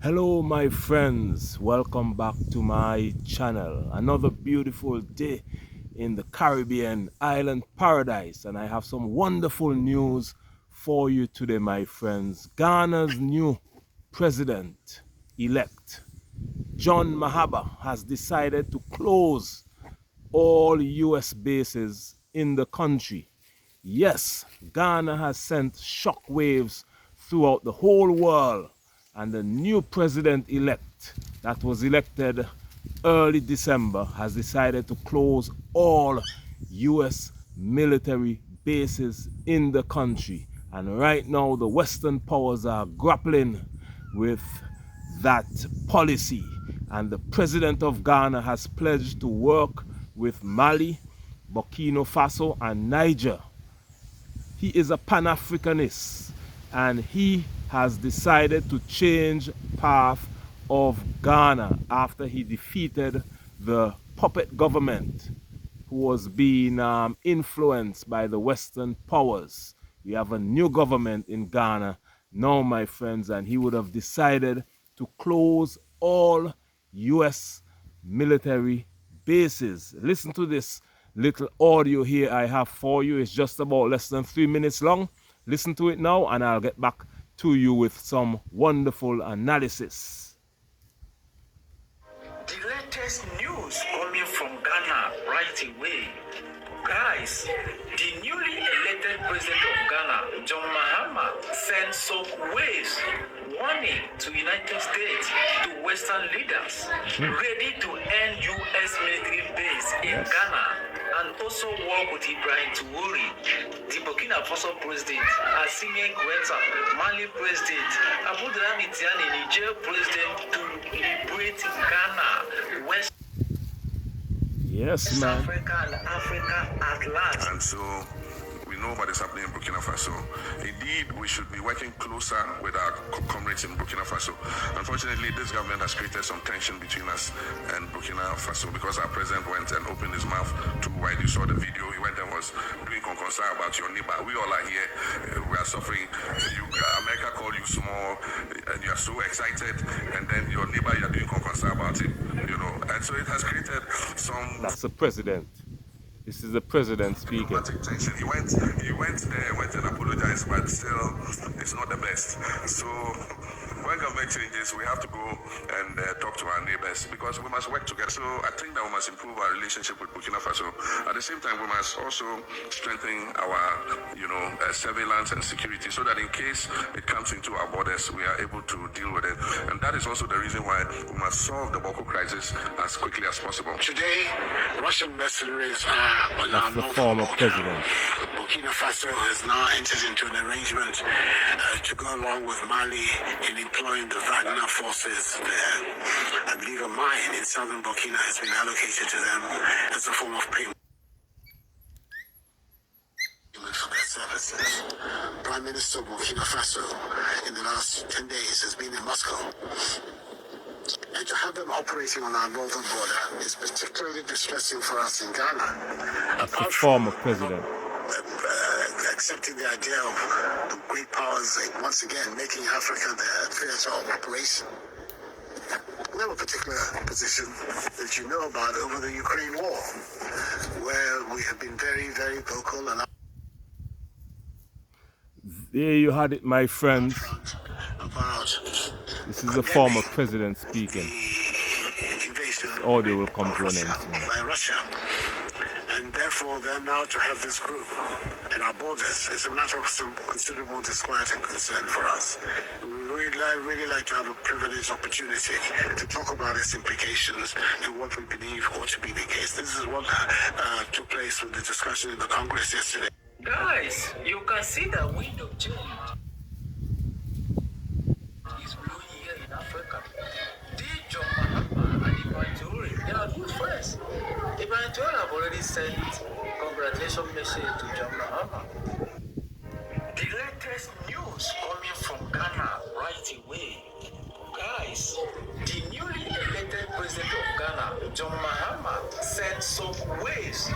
Hello my friends, welcome back to my channel. Another beautiful day in the Caribbean island paradise, and I have some wonderful news for you today my friends. Ghana's new president-elect, John Mahama, has decided to close all US bases in the country. Yes, Ghana has sent shockwaves throughout the whole world, and the new president-elect that was elected early December has decided to close all US military bases in the country. And right now the Western powers are grappling with that policy, and the president of Ghana has pledged to work with Mali, Burkina Faso and Niger. He is a Pan-Africanist, and he has decided to change path of Ghana after he defeated the puppet government who was being influenced by the Western powers. We have a new government in Ghana now, my friends, and he would have decided to close all US military bases. Listen to this little audio here I have for you. It's just about less than 3 minutes long. Listen to it now and I'll get back to you with some wonderful analysis. The latest news coming from Ghana right away. Guys, the newly elected president of Ghana, John Mahama, sent some waves warning to United States, to Western leaders, ready to end U.S. military base in Ghana, and also work with Ibrahim Traoré, the Burkina Faso president, Assimi Goïta, Mali president, Abu Dhabi Tiani, Niger president, to liberate Ghana, West. Yes, man. Africa and Africa at large. And so we know what is happening in Burkina Faso. Indeed, we should be working closer with our comrades in Burkina Faso. Unfortunately, this government has created some tension between us and Burkina Faso because our president went and opened his mouth too wide. You saw the video. He went and was doing concern about your neighbor. We all are here. We are suffering. America called you small, and you are so excited, and then your neighbor, you are doing concern about it. You know, and so it has created some. That's the president. This is the president speaking. He went there, went and apologized, but still, it's not the best. So when government changes, we have to go and talk to our neighbors because we must work together. So I think that we must improve our relationship with Burkina Faso. At the same time, we must also strengthen our, surveillance and security so that in case it comes into our borders, we are able to deal with it. And that is also the reason why we must solve the Boko crisis as quickly as possible. Today, Russian mercenaries are on our That's the former president. Burkina Faso has now entered into an arrangement to go along with Mali in employing the Wagner forces there. I believe a mine in southern Burkina has been allocated to them as a form of payment for their services. Prime Minister of Burkina Faso in the last 10 days has been in Moscow. And to have them operating on our northern border is particularly distressing for us in Ghana. That's the former president. Accepting the idea of the great powers once again making Africa their theater of operation. We have a particular position that you know about over the Ukraine war, where we have been very, very vocal and There you had it, my friends. about This is the former president speaking. the invasion Audio will come to an end soon. by Russia. And therefore, they're now to have this group in our borders is a matter of some considerable disquiet and concern for us. We'd really like to have a privileged opportunity to talk about its implications and what we believe ought to be the case. This is what took place with the discussion in the Congress yesterday. Guys, you can see the wind of change is blowing here in Africa. John Mahama and Ibrahim Traoré, they are good friends. Ibrahim Traoré have already sent congratulations message to John Mahama. The latest news coming from Ghana right away. Guys, the newly elected president of Ghana, John Mahama, sent some waves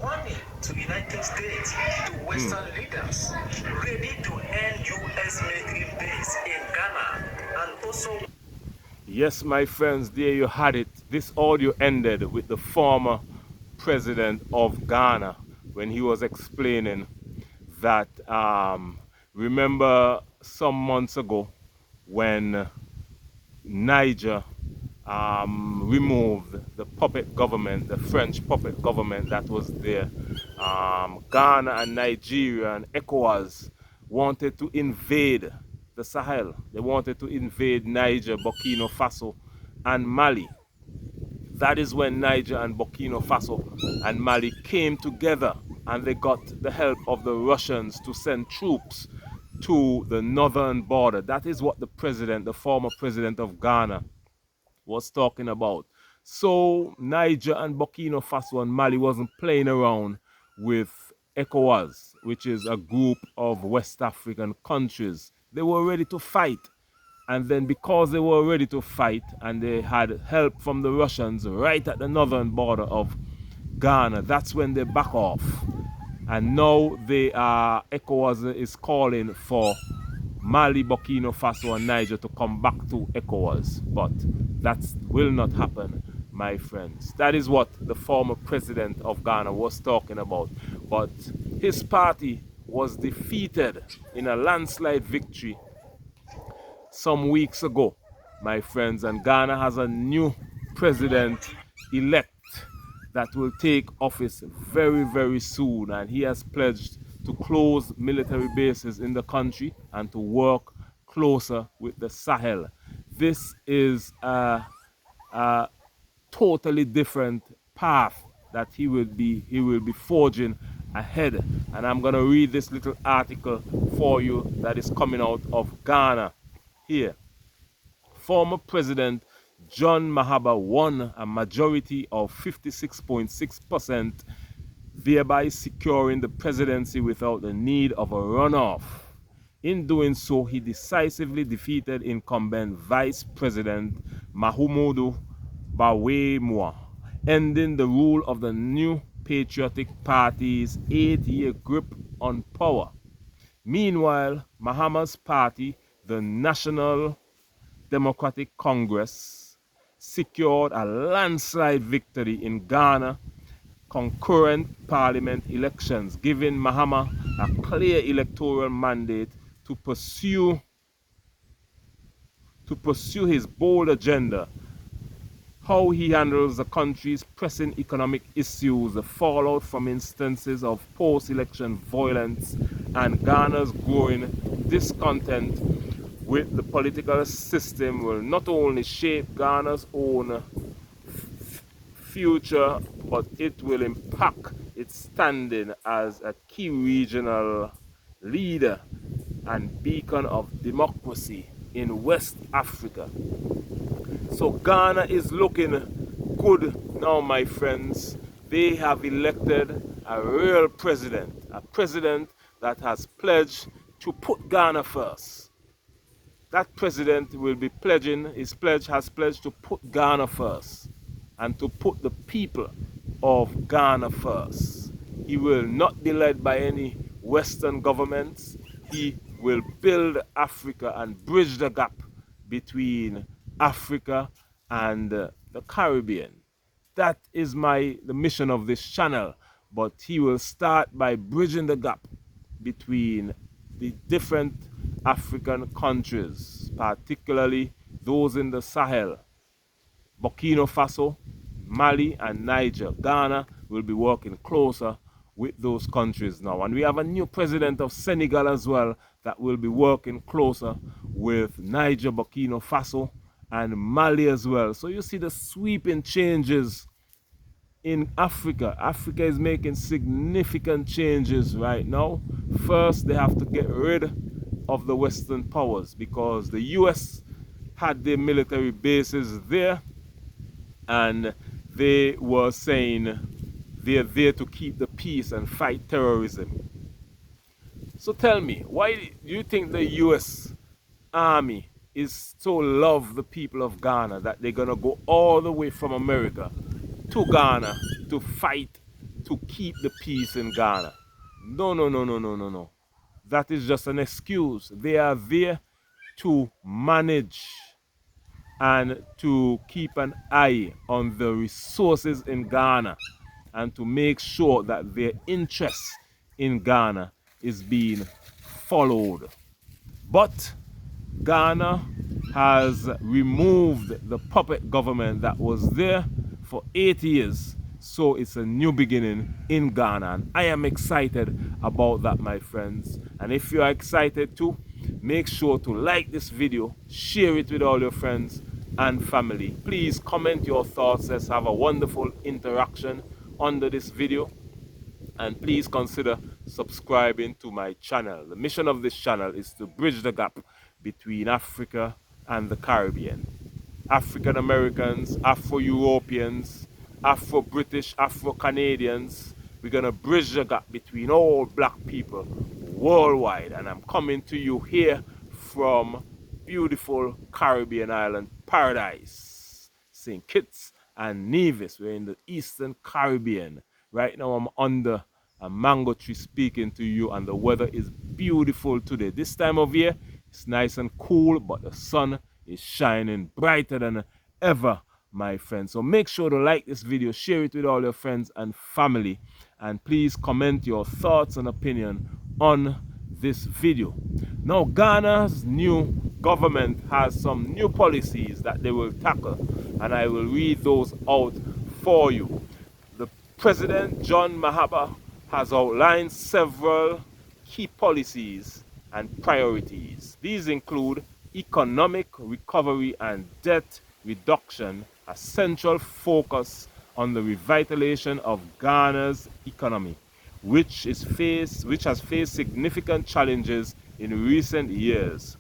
warning to United States, to Western leaders, ready to end U.S. military base in Ghana, and also Yes, my friends, there you had it. This audio ended with the former president of Ghana when he was explaining that, remember some months ago when Niger removed the puppet government, the French puppet government that was there. Ghana and Nigeria and ECOWAS wanted to invade the Sahel. They wanted to invade Niger, Burkina Faso, and Mali. That is when Niger and Burkina Faso and Mali came together and they got the help of the Russians to send troops to the northern border. That is what the president, the former president of Ghana, was talking about. So Niger and Burkina Faso and Mali wasn't playing around with ECOWAS, which is a group of West African countries. They were ready to fight. And then because they were ready to fight and they had help from the Russians right at the northern border of Ghana, that's when they back off. And now they are, ECOWAS is calling for Mali, Burkina Faso and Niger to come back to ECOWAS. But that will not happen, my friends. That is what the former president of Ghana was talking about. But his party was defeated in a landslide victory some weeks ago, my friends, and Ghana has a new president-elect that will take office very, very soon, and he has pledged to close military bases in the country and to work closer with the Sahel. This is a totally different path that he will be forging ahead. And I'm going to read this little article for you that is coming out of Ghana here. Former President John Mahama won a majority of 56.6%, thereby securing the presidency without the need of a runoff. In doing so, he decisively defeated incumbent Vice President Mahamudu Bawumia, ending the rule of the new Patriotic Party's 8-year grip on power. Meanwhile, Mahama's party, the National Democratic Congress, secured a landslide victory in Ghana concurrent parliament elections, giving Mahama a clear electoral mandate to pursue his bold agenda. How he handles the country's pressing economic issues, the fallout from instances of post-election violence, and Ghana's growing discontent with the political system will not only shape Ghana's own future, but it will impact its standing as a key regional leader and beacon of democracy in West Africa. So Ghana is looking good now, my friends. They have elected a real president, a president that has pledged to put Ghana first. That president will be pledging, has pledged to put Ghana first and to put the people of Ghana first. He will not be led by any Western governments. He will build Africa and bridge the gap between Africa and the Caribbean. That is the mission of this channel. But he will start by bridging the gap between the different African countries, particularly those in the Sahel, Burkina Faso, Mali and Niger. Ghana will be working closer with those countries now. And we have a new president of Senegal as well that will be working closer with Niger, Burkina Faso and Mali as well. So you see the sweeping changes in Africa. Africa is making significant changes right now. First, they have to get rid of the Western powers because the US had their military bases there and they were saying they're there to keep the peace and fight terrorism. So tell me, why do you think the US Army is so love the people of Ghana that they're gonna go all the way from America to Ghana to fight to keep the peace in Ghana? No, no, no, no, no, no, no. That is just an excuse. They are there to manage and to keep an eye on the resources in Ghana and to make sure that their interests in Ghana is being followed. But Ghana has removed the puppet government that was there for 8 years. So it's a new beginning in Ghana. And I am excited about that, my friends. And if you are excited too, make sure to like this video, share it with all your friends and family. Please comment your thoughts. Let's have a wonderful interaction under this video. And please consider subscribing to my channel. The mission of this channel is to bridge the gap between Africa and the Caribbean. African Americans, Afro-Europeans, Afro-British, Afro-Canadians. We're going to bridge the gap between all black people worldwide. And I'm coming to you here from beautiful Caribbean island paradise, St. Kitts and Nevis. We're in the Eastern Caribbean. Right now I'm under a mango tree speaking to you, and the weather is beautiful today. This time of year, it's nice and cool, but the sun is shining brighter than ever, my friends. So make sure to like this video, share it with all your friends and family, and please comment your thoughts and opinion on this video. Now, Ghana's new government has some new policies that they will tackle, and I will read those out for you. The President John Mahama has outlined several key policies and priorities. These include economic recovery and debt reduction, a central focus on the revitalization of Ghana's economy, which has faced significant challenges in recent years.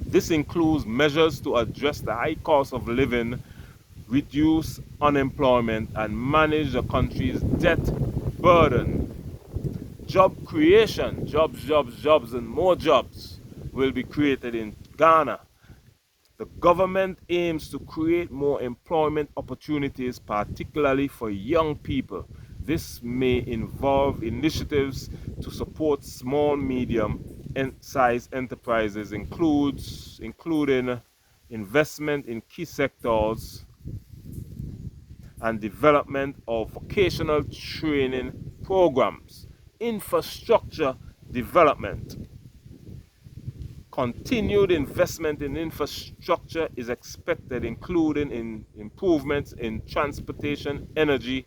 This includes measures to address the high cost of living, reduce unemployment, and manage the country's debt burden. Job creation, jobs, and more jobs will be created in Ghana. The government aims to create more employment opportunities, particularly for young people. This may involve initiatives to support small, medium-sized enterprises, including investment in key sectors and development of vocational training programs. Infrastructure development. Continued investment in infrastructure is expected, including in improvements in transportation, energy,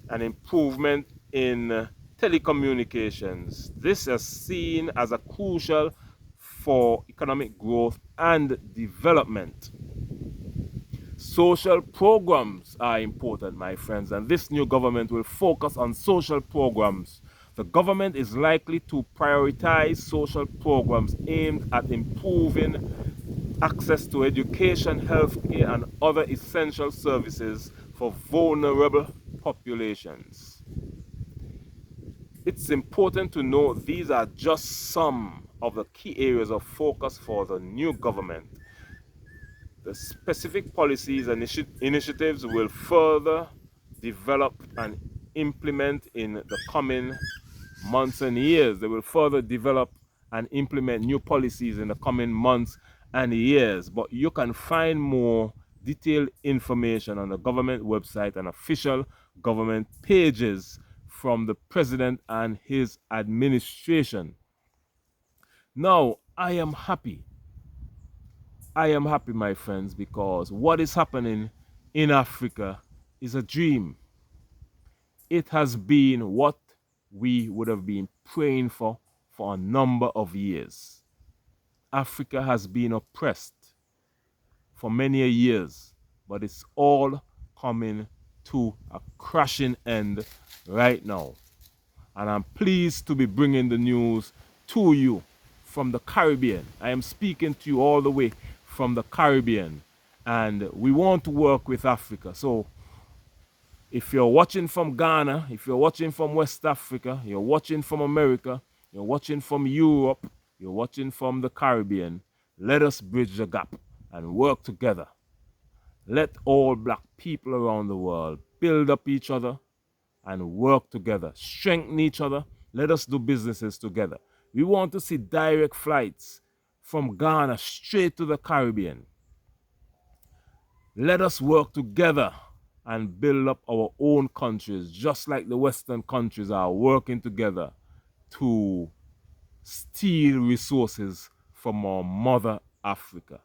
and improvement in telecommunications. This is seen as a crucial for economic growth and development. Social programs are important, my friends, and this new government will focus on social programs. The government is likely to prioritize social programs aimed at improving access to education, healthcare, and other essential services for vulnerable populations. It's important to note these are just some of the key areas of focus for the new government. The specific policies and initiatives will further develop and implement in the coming months and years. They will further develop and implement new policies in the coming months and years. But you can find more detailed information on the government website and official government pages from the president and his administration. Now, I am happy, my friends, because what is happening in Africa is a dream. It has been what we would have been praying for a number of years. Africa has been oppressed for many years, but it's all coming to a crashing end right now. And I'm pleased to be bringing the news to you from the Caribbean. I am speaking to you all the way from the Caribbean, and we want to work with Africa. So if you're watching from Ghana, if you're watching from West Africa, you're watching from America, you're watching from Europe, you're watching from the Caribbean, let us bridge the gap and work together. Let all black people around the world build up each other and work together, strengthen each other. Let us do businesses together. We want to see direct flights from Ghana straight to the Caribbean. Let us work together and build up our own countries, just like the Western countries are working together to steal resources from our mother Africa.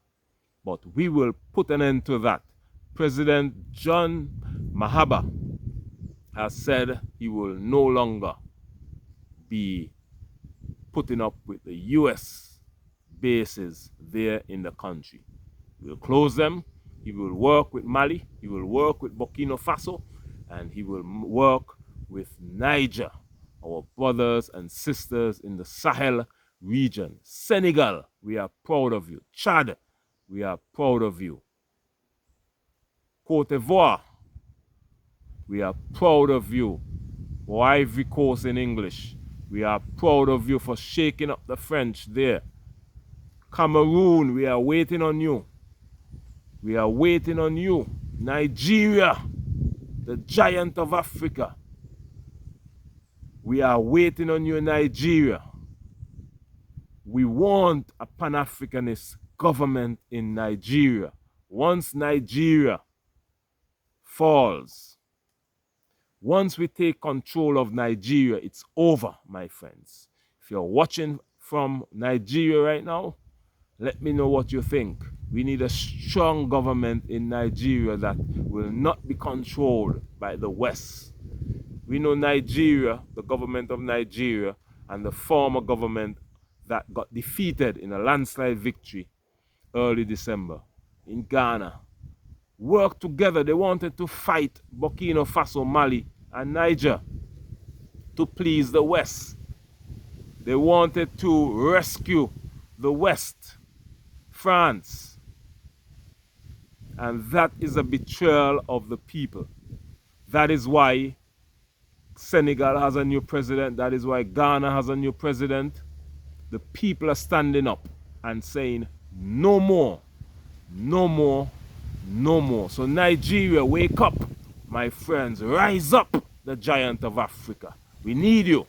But we will put an end to that. President John Mahama has said he will no longer be putting up with the US bases there in the country. He will close them. He will work with Mali. He will work with Burkina Faso. And he will work with Niger, our brothers and sisters in the Sahel region. Senegal, we are proud of you. Chad, we are proud of you. Cote d'Ivoire, we are proud of you. Or Ivory Coast in English, we are proud of you for shaking up the French there. Cameroon, we are waiting on you. We are waiting on you. Nigeria, the giant of Africa. We are waiting on you, Nigeria. We want a Pan-Africanist government in Nigeria. Once Nigeria falls, once we take control of Nigeria, it's over, my friends. If you're watching from Nigeria right now, let me know what you think. We need a strong government in Nigeria that will not be controlled by the West. We know Nigeria, the government of Nigeria, and the former government that got defeated in a landslide victory early December in Ghana. Worked together. They wanted to fight Burkina Faso, Mali, and Niger to please the West. They wanted to rescue the West, France. And that is a betrayal of the people. That is why Senegal has a new president. That is why Ghana has a new president. The people are standing up and saying, no more, no more, no more. So Nigeria, wake up, my friends. Rise up, the giant of Africa. We need you.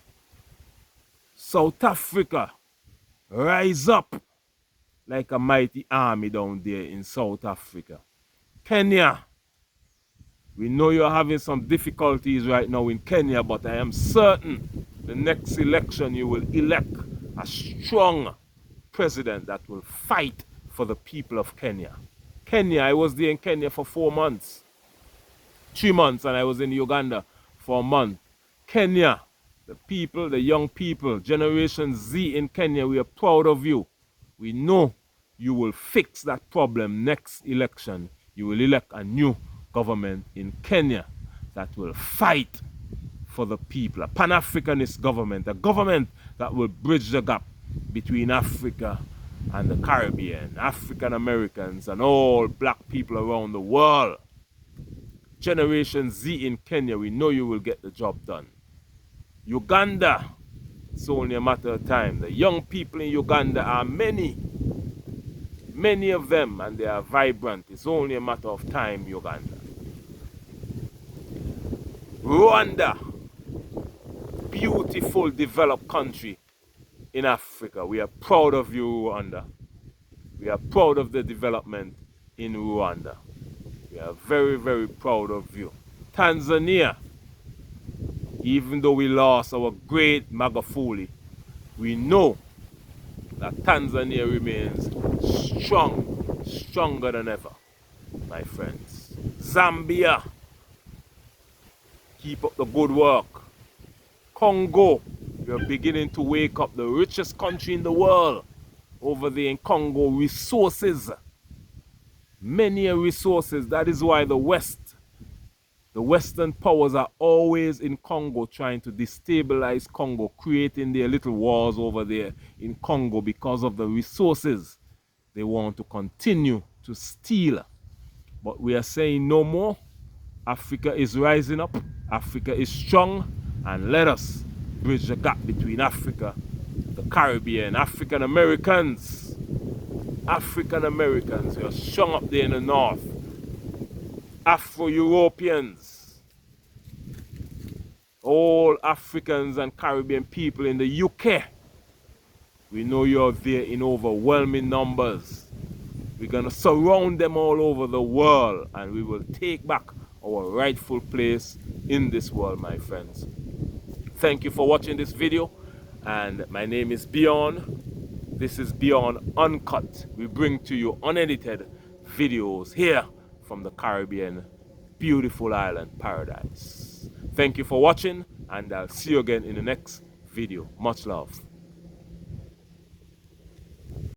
South Africa, rise up like a mighty army down there in South Africa. Kenya, we know you're having some difficulties right now in Kenya, but I am certain the next election you will elect a strong president that will fight for the people of Kenya. Kenya, I was there in Kenya for 4 months. 3 months, and I was in Uganda for a month. Kenya, the people, the young people, Generation Z in Kenya, we are proud of you. We know you will fix that problem next election. You will elect a new government in Kenya that will fight for the people, a Pan-Africanist government, a government that will bridge the gap between Africa and the Caribbean, African Americans, and all black people around the world. Generation Z in Kenya, we know you will get the job done. Uganda, it's only a matter of time. The young people in Uganda are many of them, and they are vibrant. It's only a matter of time, Uganda. Rwanda, beautiful, developed country in Africa. We are proud of you, Rwanda. We are proud of the development in Rwanda. We are very, very proud of you. Tanzania, even though we lost our great Magufuli, we know that Tanzania remains strong, stronger than ever, my friends. Zambia, keep up the good work. Congo, we are beginning to wake up, the richest country in the world over there in Congo. Resources, many resources. That is why the Western powers are always in Congo trying to destabilize Congo, creating their little wars over there in Congo because of the resources they want to continue to steal. But we are saying no more. Africa is rising up. Africa is strong. And let us bridge the gap between Africa, the Caribbean, African Americans. African Americans, we are strong up there in the north. Afro-Europeans, all Africans and Caribbean people in the UK. We know you're there in overwhelming numbers. We're going to surround them all over the world, and we will take back our rightful place in this world, my friends. Thank you for watching this video, and my name is Beyond. This is Beyond Uncut. We bring to you unedited videos here from the Caribbean beautiful island paradise. Thank you for watching, and I'll see you again in the next video. Much love.